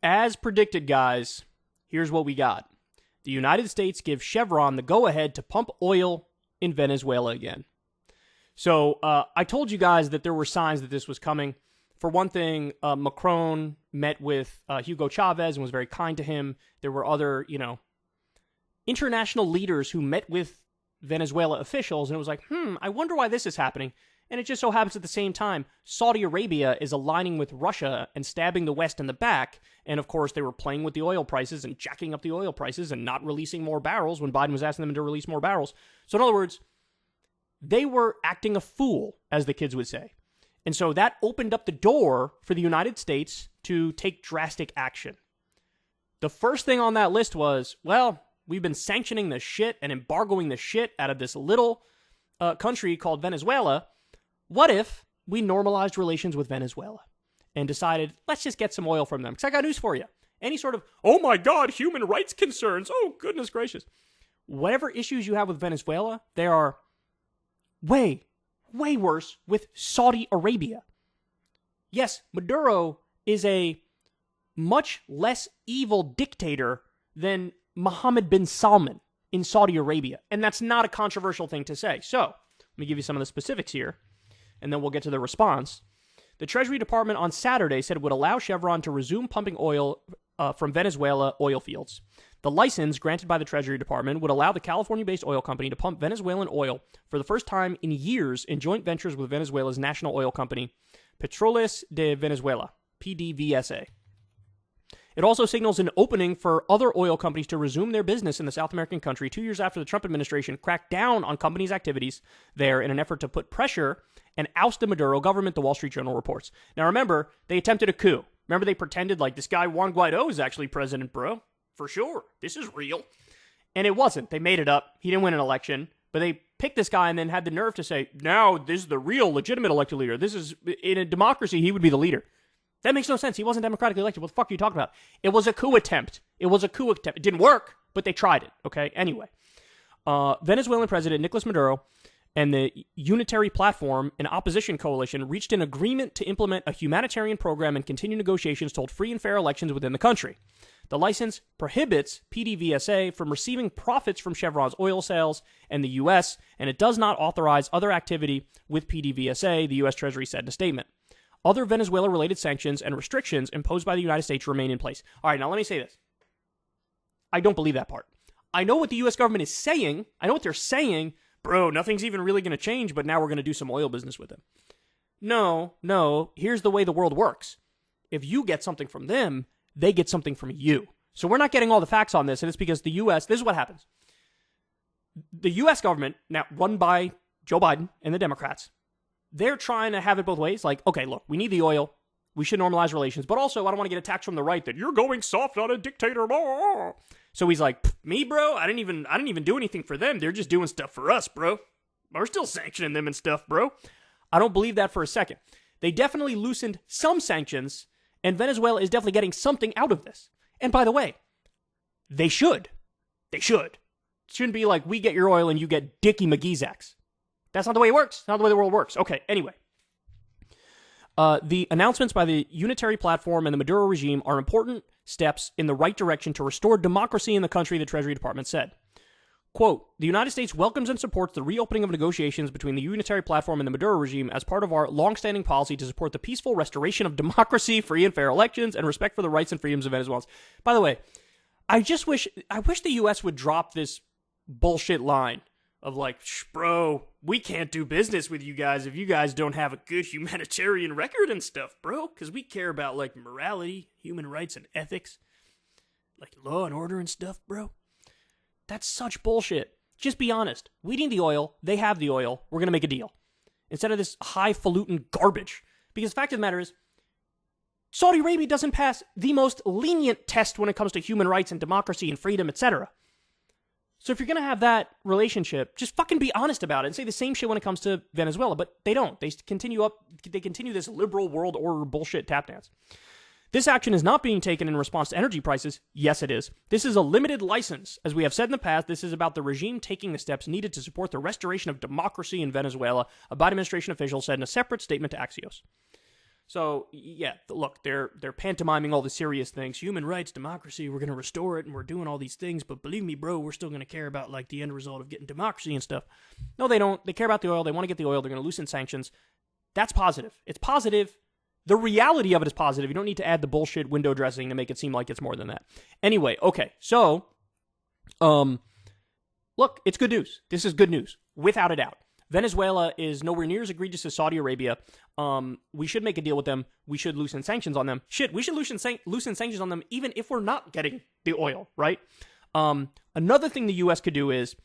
as predicted, guys, here's what we got. The United States gives Chevron the go-ahead to pump oil in Venezuela again. So I told you guys that there were signs that this was coming. For one thing, Macron met with Hugo Chavez and was very kind to him. There were other, international leaders who met with Venezuela officials, and it was like, I wonder why this is happening. And it just so happens at the same time, Saudi Arabia is aligning with Russia and stabbing the West in the back. And of course, they were playing with the oil prices and jacking up the oil prices and not releasing more barrels when Biden was asking them to release more barrels. So in other words, they were acting a fool, as the kids would say. And so that opened up the door for the United States to take drastic action. The first thing on that list was, well, we've been sanctioning the shit and embargoing the shit out of this little country called Venezuela. What if we normalized relations with Venezuela and decided, let's just get some oil from them? Because I got news for you. Any sort of, oh my God, human rights concerns. Oh, goodness gracious. Whatever issues you have with Venezuela, they are way worse with Saudi Arabia. Yes, Maduro is a much less evil dictator than Mohammed bin Salman in Saudi Arabia. And that's not a controversial thing to say. So, let me give you some of the specifics here, and then we'll get to the response. The Treasury Department on Saturday said it would allow Chevron to resume pumping oil from Venezuela oil fields. The license granted by the Treasury Department would allow the California-based oil company to pump Venezuelan oil for the first time in years in joint ventures with Venezuela's national oil company, Petróleos de Venezuela, PDVSA. It also signals an opening for other oil companies to resume their business in the South American country 2 years after the Trump administration cracked down on companies' activities there in an effort to put pressure and oust the Maduro government, the Wall Street Journal reports. Now remember, they attempted a coup. Remember, they pretended like this guy Juan Guaido is actually president, bro. For sure. This is real. And it wasn't. They made it up. He didn't win an election. But they picked this guy and then had the nerve to say, now this is the real legitimate elected leader. This is, in a democracy, he would be the leader. That makes no sense. He wasn't democratically elected. What the fuck are you talking about? It was a coup attempt. It didn't work, but they tried it. Okay? Anyway. Venezuelan President Nicolas Maduro and the Unitary Platform, an opposition coalition, reached an agreement to implement a humanitarian program and continue negotiations to hold free and fair elections within the country. The license prohibits PDVSA from receiving profits from Chevron's oil sales and the U.S., and it does not authorize other activity with PDVSA, the U.S. Treasury said in a statement. Other Venezuela-related sanctions and restrictions imposed by the United States remain in place. All right, now let me say this. I don't believe that part. I know what the U.S. government is saying. I know what they're saying. Bro, nothing's even really going to change, but now we're going to do some oil business with them. No. Here's the way the world works. If you get something from them, they get something from you. So we're not getting all the facts on this, and it's because the U.S., this is what happens. The U.S. government, now run by Joe Biden and the Democrats, they're trying to have it both ways. Like, okay, look, we need the oil. We should normalize relations. But also, I don't want to get attacked from the right that you're going soft on a dictator. So he's like, me, bro? I didn't even do anything for them. They're just doing stuff for us, bro. We're still sanctioning them and stuff, bro. I don't believe that for a second. They definitely loosened some sanctions, and Venezuela is definitely getting something out of this. And by the way, they should. They should. It shouldn't be like, we get your oil and you get Dickie McGeezax. That's not the way it works. Not the way the world works. Okay, anyway. The announcements by the Unitary Platform and the Maduro regime are important steps in the right direction to restore democracy in the country, the Treasury Department said. Quote, the United States welcomes and supports the reopening of negotiations between the Unitary Platform and the Maduro regime as part of our longstanding policy to support the peaceful restoration of democracy, free and fair elections, and respect for the rights and freedoms of Venezuelans. By the way, I wish the U.S. would drop this bullshit line of like, bro, we can't do business with you guys if you guys don't have a good humanitarian record and stuff, bro, because we care about like morality, human rights, and ethics, like law and order and stuff, bro. That's such bullshit. Just be honest. We need the oil. They have the oil. We're going to make a deal. Instead of this highfalutin garbage. Because the fact of the matter is, Saudi Arabia doesn't pass the most lenient test when it comes to human rights and democracy and freedom, etc. So if you're going to have that relationship, just fucking be honest about it and say the same shit when it comes to Venezuela. But they don't. They continue this liberal world order bullshit tap dance. This action is not being taken in response to energy prices. Yes, it is. This is a limited license. As we have said in the past, this is about the regime taking the steps needed to support the restoration of democracy in Venezuela, a Biden administration official said in a separate statement to Axios. So, yeah, look, they're pantomiming all the serious things. Human rights, democracy, we're going to restore it, and we're doing all these things. But believe me, bro, we're still going to care about, like, the end result of getting democracy and stuff. No, they don't. They care about the oil. They want to get the oil. They're going to loosen sanctions. That's positive. It's positive. The reality of it is positive. You don't need to add the bullshit window dressing to make it seem like it's more than that. Anyway, okay, so, look, it's good news. This is good news, without a doubt. Venezuela is nowhere near as egregious as Saudi Arabia. We should make a deal with them. We should loosen sanctions on them. Shit, we should loosen sanctions on them even if we're not getting the oil, right? Another thing the U.S. could do is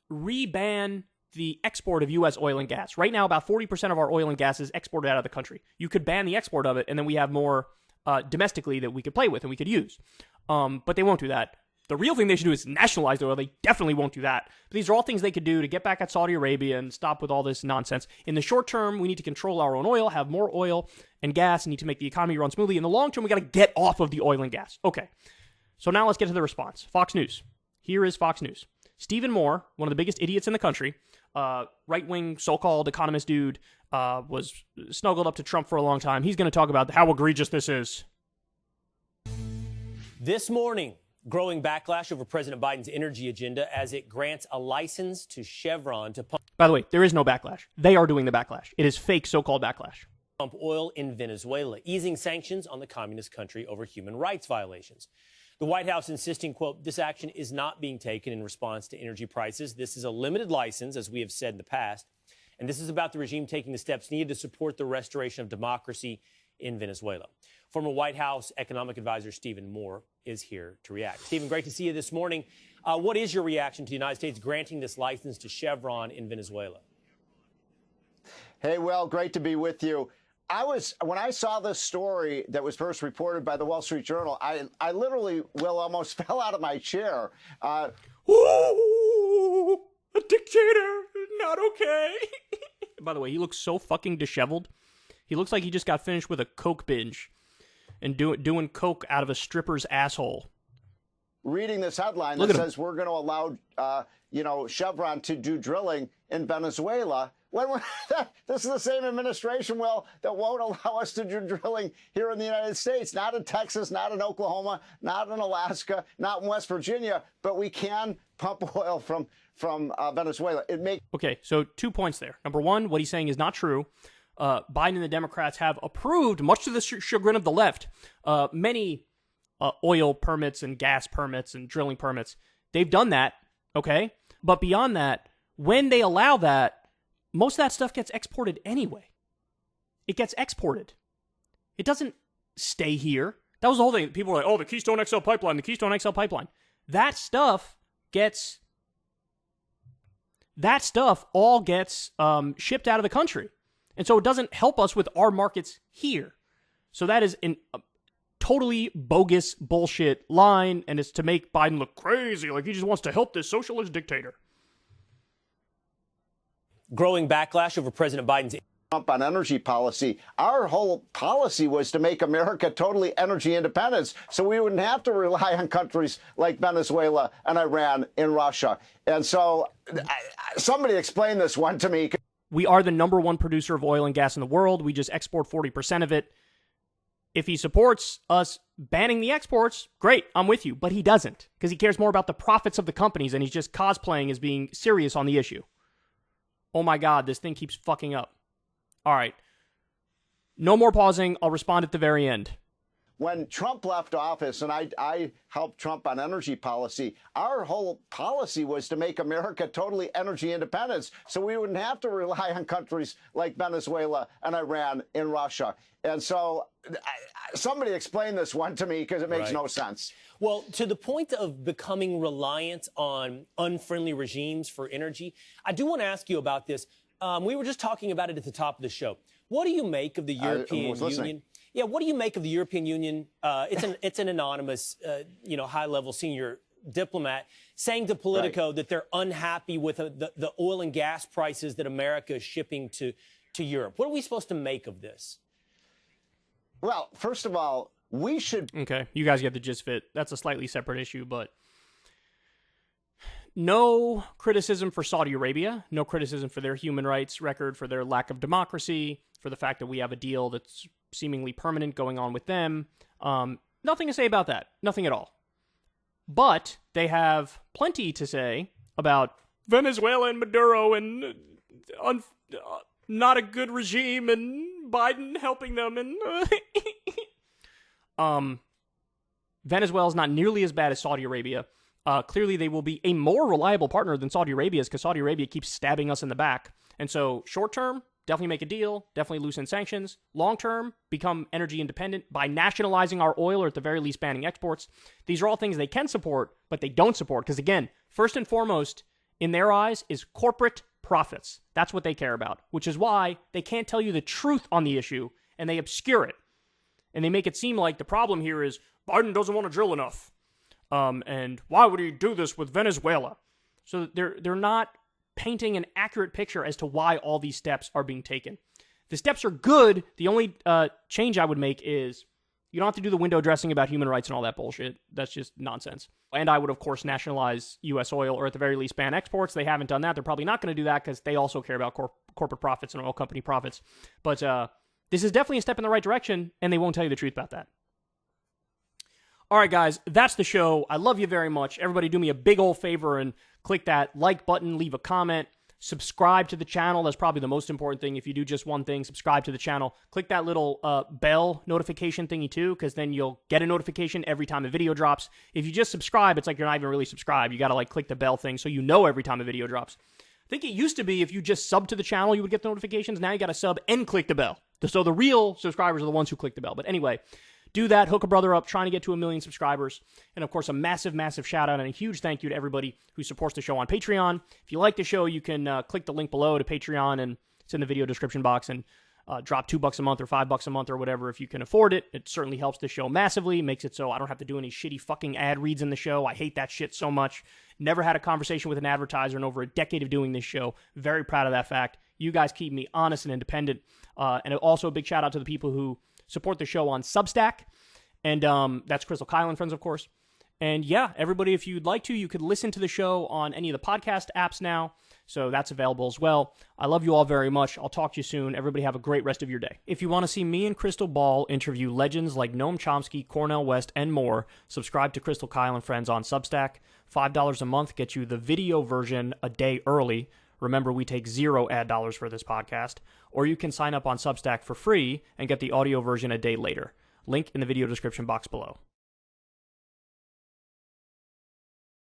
re-ban the export of U.S. oil and gas. Right now, about 40% of our oil and gas is exported out of the country. You could ban the export of it, and then we have more domestically that we could play with and we could use. But they won't do that. The real thing they should do is nationalize the oil. They definitely won't do that. But these are all things they could do to get back at Saudi Arabia and stop with all this nonsense. In the short term, we need to control our own oil, have more oil and gas, and need to make the economy run smoothly. In the long term, we got to get off of the oil and gas. Okay, so now let's get to the response. Fox News. Here is Fox News. Stephen Moore, one of the biggest idiots in the country, right-wing so-called economist dude, was snuggled up to Trump for a long time. He's going to talk about how egregious this is. This morning, growing backlash over President Biden's energy agenda as it grants a license to Chevron to pump. By the way, there is no backlash. They are doing the backlash. It is fake so-called backlash. Pump oil in Venezuela, easing sanctions on the communist country over human rights violations. The White House insisting, quote, this action is not being taken in response to energy prices. This is a limited license, as we have said in the past. And this is about the regime taking the steps needed to support the restoration of democracy in Venezuela. Former White House economic advisor Stephen Moore is here to react. Stephen, great to see you this morning. What is your reaction to the United States granting this license to Chevron in Venezuela? Hey, Will, great to be with you. When I saw this story that was first reported by the Wall Street Journal, I literally, Will, almost fell out of my chair. Ooh, a dictator, not okay. By the way, he looks so fucking disheveled. He looks like he just got finished with a coke binge and doing coke out of a stripper's asshole. Reading this headline that says we're going to allow, Chevron to do drilling in Venezuela. This is the same administration, Will, that won't allow us to do drilling here in the United States. Not in Texas, not in Oklahoma, not in Alaska, not in West Virginia, but we can pump oil from Venezuela. Okay, so 2 points there. Number one, what he's saying is not true. Biden and the Democrats have approved, much to the chagrin of the left, many oil permits and gas permits and drilling permits. They've done that, okay? But beyond that, when they allow that, most of that stuff gets exported anyway. It gets exported. It doesn't stay here. That was the whole thing. People were like, oh, the Keystone XL pipeline, the Keystone XL pipeline. That stuff all gets shipped out of the country. And so it doesn't help us with our markets here. So that is a totally bogus bullshit line, and it's to make Biden look crazy, like he just wants to help this socialist dictator. Growing backlash over President Biden's Trump on energy policy. Our whole policy was to make America totally energy independent, so we wouldn't have to rely on countries like Venezuela and Iran and Russia. And so somebody explain this one to me. We are the number one producer of oil and gas in the world. We just export 40% of it. If he supports us banning the exports, great, I'm with you. But he doesn't, because he cares more about the profits of the companies, and he's just cosplaying as being serious on the issue. Oh my God, this thing keeps fucking up. All right. No more pausing. I'll respond at the very end. When Trump left office, and I helped Trump on energy policy, our whole policy was to make America totally energy independent, so we wouldn't have to rely on countries like Venezuela and Iran and Russia. And so somebody explain this one to me, because it makes no sense. Well, to the point of becoming reliant on unfriendly regimes for energy, I do want to ask you about this. We were just talking about it at the top of the show. What do you make of the European Union? Yeah, what do you make of the European Union? It's an anonymous, high-level senior diplomat saying to Politico that they're unhappy with the oil and gas prices that America is shipping to Europe. What are we supposed to make of this? Well, first of all, we should... Okay, you guys get the gist of it. That's a slightly separate issue, but No criticism for Saudi Arabia, no criticism for their human rights record, for their lack of democracy, for the fact that we have a deal that's seemingly permanent going on with them. Nothing to say about that. Nothing at all. But they have plenty to say about Venezuela and Maduro and not a good regime and Biden helping them and Venezuela's not nearly as bad as Saudi Arabia. Clearly, they will be a more reliable partner than Saudi Arabia is because Saudi Arabia keeps stabbing us in the back. And so, short term, definitely make a deal, definitely loosen sanctions. Long term, become energy independent by nationalizing our oil or at the very least banning exports. These are all things they can support, but they don't support because, again, first and foremost, in their eyes, is corporate profits. That's what they care about, which is why they can't tell you the truth on the issue and they obscure it. And they make it seem like the problem here is Biden doesn't want to drill enough. And why would he do this with Venezuela? So they're not painting an accurate picture as to why all these steps are being taken. The steps are good. The only change I would make is you don't have to do the window dressing about human rights and all that bullshit. That's just nonsense. And I would, of course, nationalize U.S. oil or at the very least ban exports. They haven't done that. They're probably not going to do that because they also care about corporate profits and oil company profits. But this is definitely a step in the right direction, and they won't tell you the truth about that. All right, guys, that's the show. I love you very much. Everybody do me a big old favor and click that like button, leave a comment, subscribe to the channel. That's probably the most important thing. If you do just one thing, subscribe to the channel. Click that little bell notification thingy too, because then you'll get a notification every time a video drops. If you just subscribe, it's like you're not even really subscribed. You got to like click the bell thing so you know every time a video drops. I think it used to be if you just sub to the channel, you would get the notifications. Now you got to sub and click the bell. So the real subscribers are the ones who click the bell. But anyway, do that. Hook a brother up, trying to get to 1 million subscribers. And of course, a massive, massive shout out and a huge thank you to everybody who supports the show on Patreon. If you like the show, you can click the link below to Patreon, and it's in the video description box, and drop $2 a month or $5 a month or whatever if you can afford it. It certainly helps the show massively, makes it so I don't have to do any shitty fucking ad reads in the show. I hate that shit so much. Never had a conversation with an advertiser in over a decade of doing this show. Very proud of that fact. You guys keep me honest and independent. And also a big shout out to the people who support the show on Substack. And that's Crystal Kyle and friends, of course. And yeah, everybody, if you'd like to, you could listen to the show on any of the podcast apps now. So that's available as well. I love you all very much. I'll talk to you soon. Everybody have a great rest of your day. If you want to see me and Crystal Ball interview legends like Noam Chomsky, Cornel West, and more, subscribe to Crystal Kyle and Friends on Substack. $5 a month gets you the video version a day early. Remember, we take 0 ad dollars for this podcast. Or you can sign up on Substack for free and get the audio version a day later. Link in the video description box below.